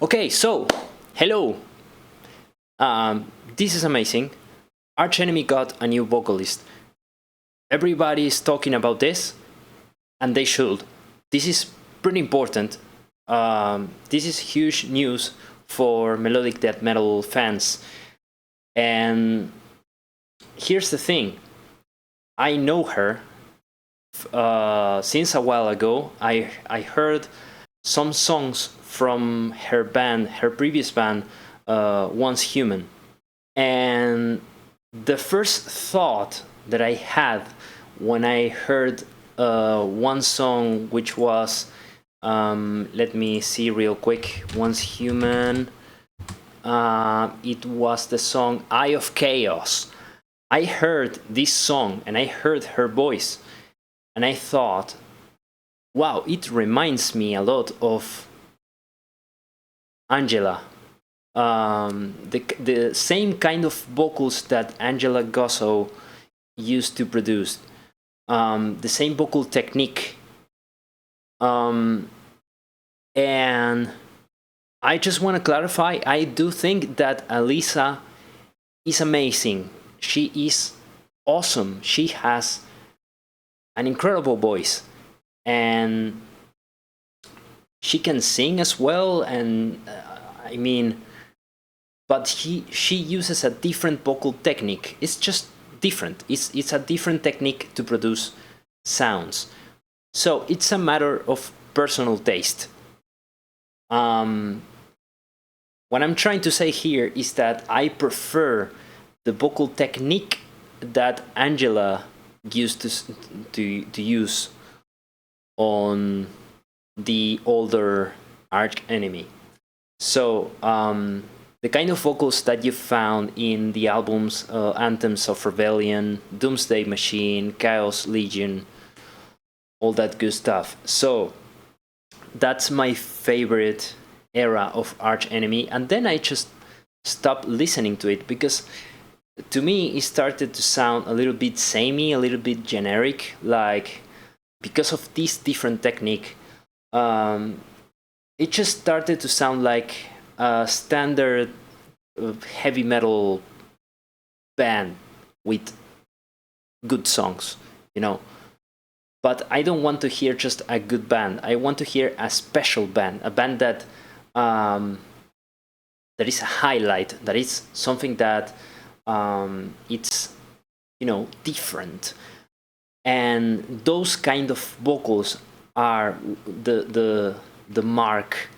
Okay, so hello. This is amazing. Arch Enemy got a new vocalist. Everybody is talking about this, and they should. This is pretty important. This is huge news for melodic death metal fans. And here's the thing. I know her since a while ago. I heard some songs from her band, her previous band, Once Human. And the first thought that I had when I heard one song, which was, let me see real quick, Once Human, it was the song Eye of Chaos. I heard this song and I heard her voice, and I thought, wow, it reminds me a lot of Angela. The same kind of vocals that Angela Gossow used to produce. The same vocal technique. And I just want to clarify, I do think that Alyssa is amazing. She is awesome. She has an incredible voice. And she can sing as well, and I mean, but she uses a different vocal technique. It's just different. It's a different technique to produce sounds. So it's a matter of personal taste. What I'm trying to say here is that I prefer the vocal technique that Angela used to use on the older Arch Enemy. So the kind of vocals that you found in the albums Anthems of Rebellion, Doomsday Machine, Chaos Legion, all that good stuff. So that's my favorite era of Arch Enemy, and then I just stopped listening to it because to me it started to sound a little bit samey, a little bit generic, like because of this different technique. It just started to sound like a standard heavy metal band with good songs, you know. But I don't want to hear just a good band. I want to hear a special band, a band that that is a highlight, that is something that it's, you know, different. And those kind of vocals are the mark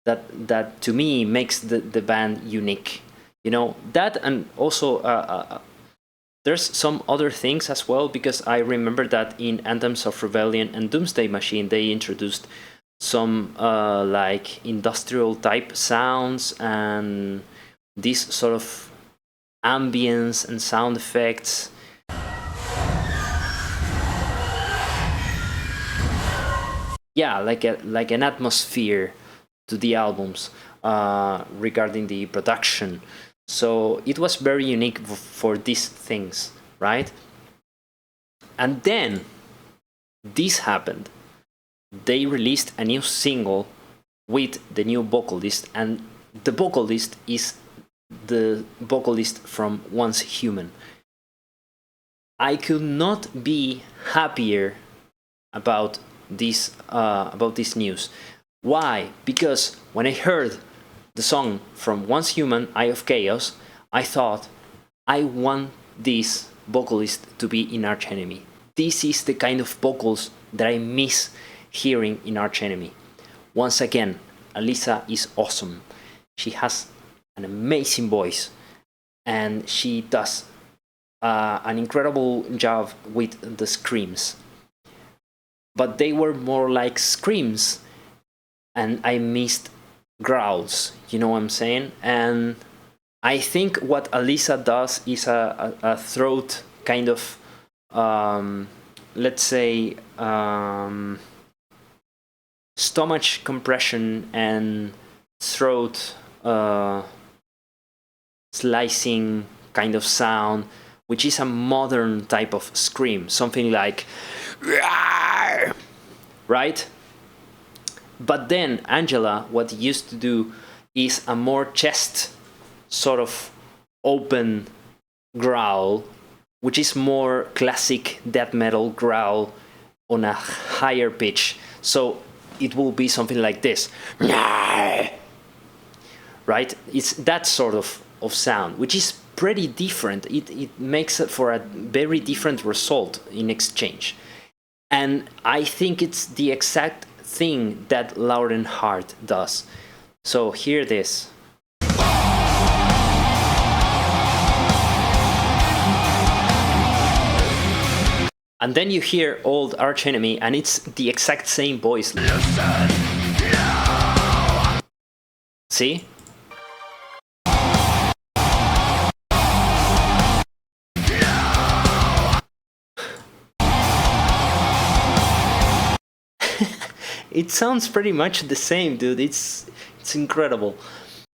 that to me makes the band unique, you know. That, and also there's some other things as well, because I remember that in Anthems of Rebellion and Doomsday Machine they introduced some like industrial type sounds and this sort of ambience and sound effects. Yeah, like an atmosphere to the albums regarding the production. So it was very unique for these things, right? And then this happened. They released a new single with the new vocalist, and the vocalist is the vocalist from Once Human. I could not be happier about this news. Why? Because when I heard the song from Once Human, Eye of Chaos, I thought, I want this vocalist to be in Arch Enemy. This is the kind of vocals that I miss hearing in Arch Enemy. Once again, Alyssa is awesome. She has an amazing voice, and she does an incredible job with the screams. But they were more like screams, and I missed growls, you know what I'm saying? And I think what Alyssa does is a throat kind of, let's say, stomach compression and throat slicing kind of sound, which is a modern type of scream, something like, right? But then Angela, what he used to do is a more chest sort of open growl, which is more classic death metal growl on a higher pitch. So it will be something like this, right? It's that sort of sound, which is pretty different. It makes it for a very different result in exchange. And I think it's the exact thing that Lauren Hart does. So hear this. And then you hear Old Arch Enemy, and it's the exact same voice. See? It sounds pretty much the same, dude. It's incredible.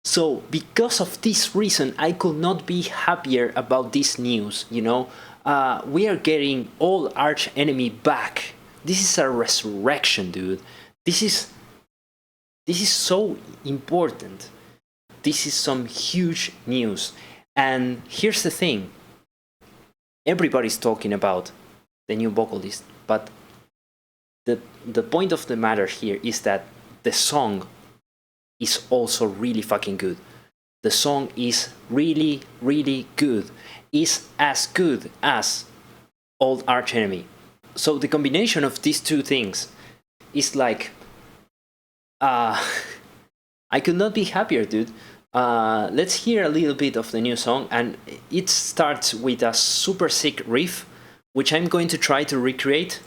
So because of this reason, I could not be happier about this news, you know? We are getting Old Arch Enemy back. This is a resurrection, dude. This is so important. This is some huge news. And here's the thing. Everybody's talking about the new vocalist, but the point of the matter here is that the song is also really fucking good. The song is really, really good. Is as good as Old Arch Enemy. So the combination of these two things is like, I could not be happier, dude. Let's hear a little bit of the new song, and it starts with a super sick riff, which I'm going to try to recreate.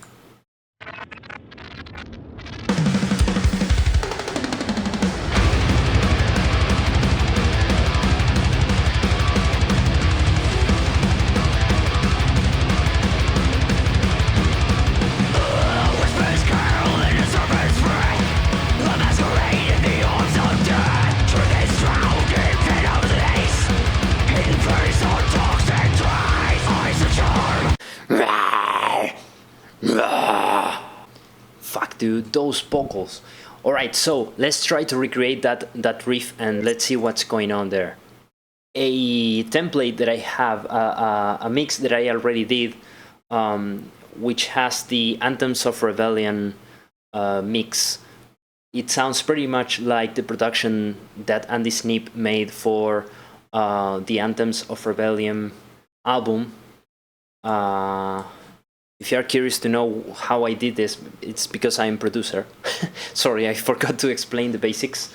Fuck, dude, those vocals. Alright, so let's try to recreate that riff and let's see what's going on there. A template that I have, a mix that I already did, which has the Anthems of Rebellion mix. It sounds pretty much like the production that Andy Sneap made for the Anthems of Rebellion album. If you are curious to know how I did this, it's because I'm a producer. Sorry, I forgot to explain the basics.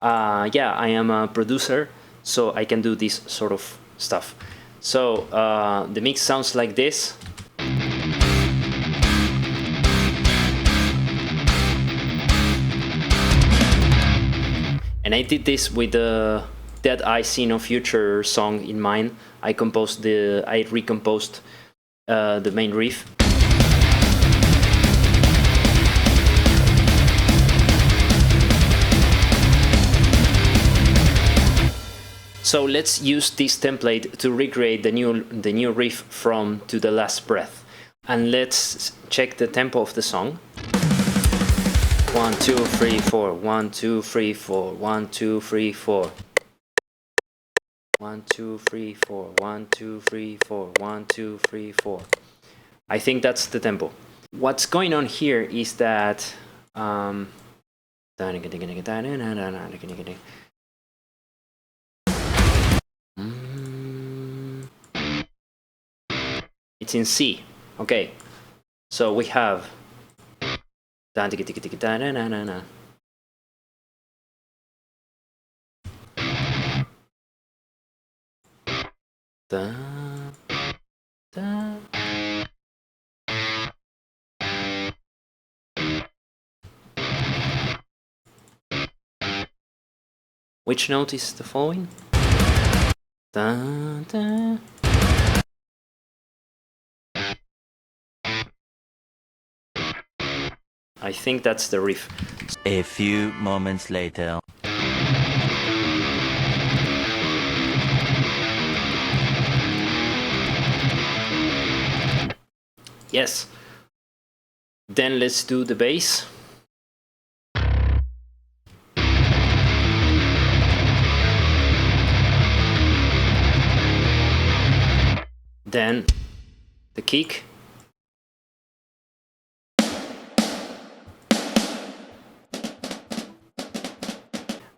Yeah, I am a producer, so I can do this sort of stuff. So the mix sounds like this. And I did this with the Dead I See No Future song in mind. I recomposed the main riff. So let's use this template to recreate the new riff from To the Last Breath. And let's check the tempo of the song. 1, 2, 3, 4. 1, 2, 3, 4. 1, 2, 3, 4. 1, 2, 3, 4. 1, 2, 3, 4. 1, 2, 3, 4. I think that's the tempo. What's going on here is that it's in C. Okay, so we have which note is the following? I think that's the riff. A few moments later. Yes. Then let's do the bass. then the kick,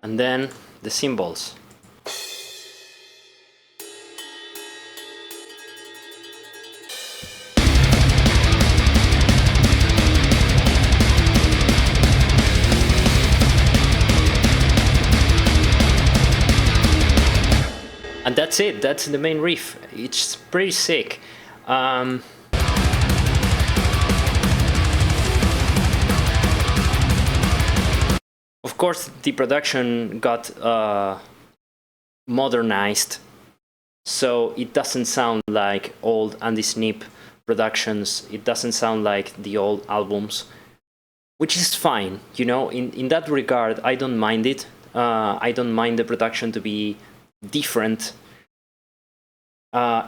and then the cymbals. And that's it, that's the main riff. It's pretty sick. Of course, the production got modernized, so it doesn't sound like old Andy Snip productions, it doesn't sound like the old albums, which is fine, you know. In that regard, I don't mind it. I don't mind the production to be different.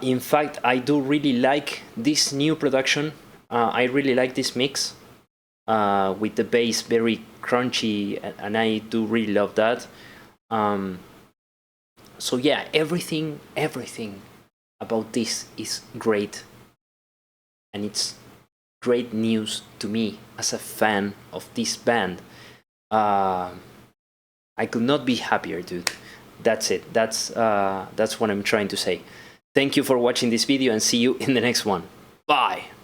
In fact, I do really like this new production. I really like this mix with the bass very crunchy, and I do really love that. So yeah, everything about this is great, and it's great news to me as a fan of this band. I could not be happier, dude. That's it. That's what I'm trying to say. Thank you for watching this video, and see you in the next one. Bye!